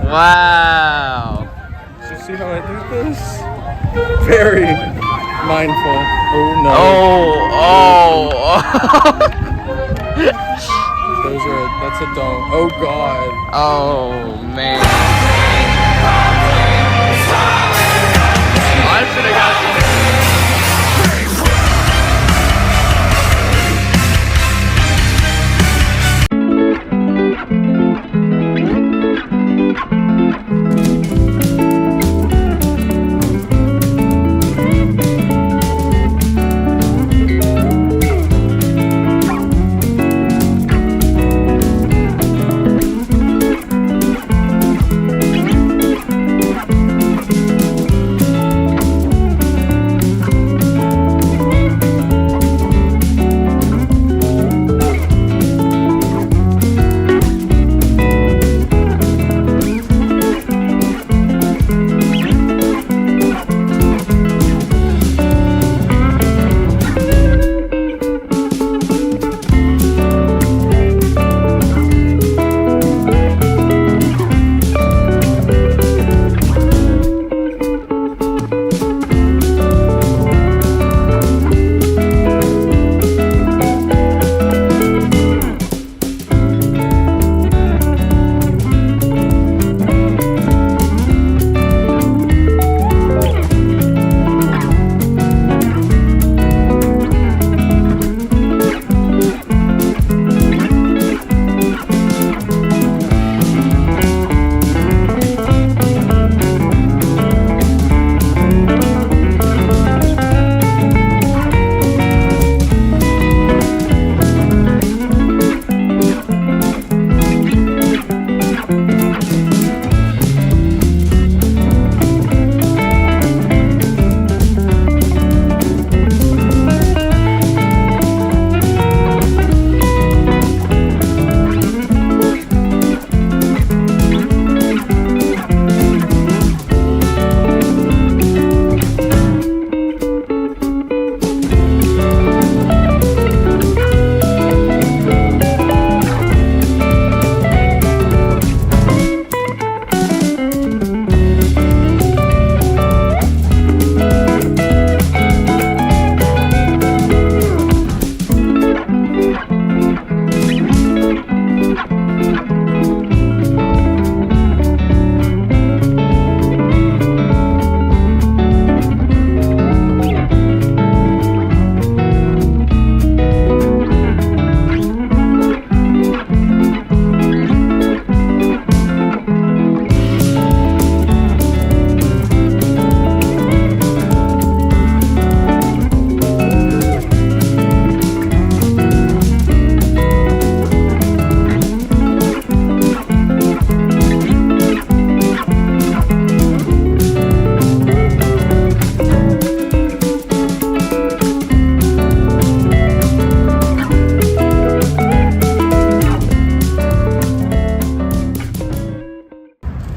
Wow. So see how I do this? Very mindful. Oh no. Oh. That's a don't. Oh god. Oh man. I should have got some.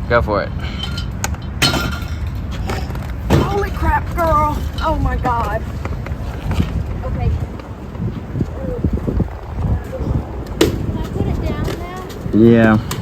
Go for it. Holy crap, girl. Oh my god. Okay. Can I put it down now? Yeah.